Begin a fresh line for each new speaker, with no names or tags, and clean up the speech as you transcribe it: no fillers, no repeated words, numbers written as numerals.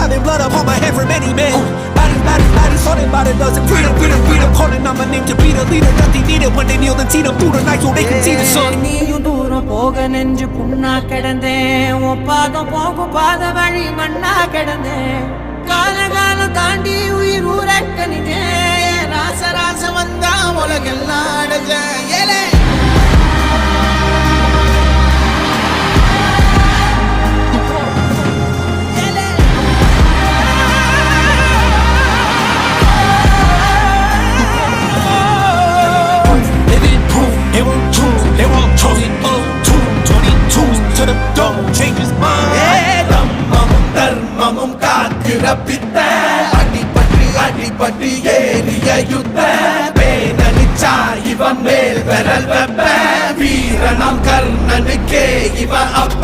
having blood upon my head for many men. Bodies haunted by the dozen. Freedom, calling on my name to be the leader. Nothing needed when they kneel and see them through the night so they can see the sun.
நீயும் தூரம் போக நெஞ்சு புண்ணா கிடந்தேன், ஒப்பாதம் போகும் பாத வழி மண்ணா கிடந்தேன், காலம் தாண்டி உயிர் ஊரக்கணிஞ்சேன், ராச வந்தா உலகெல்லாம் அடைஞ்சேன். ஏலே
தர்மமும் காக்கிற பித்த அடிபட்டு ஏறிய யுத்த பேனனிச்சா இவன் மேல் விரல் வெப்ப வீரனாம் கர்ணனுக்கே இவன் அப்ப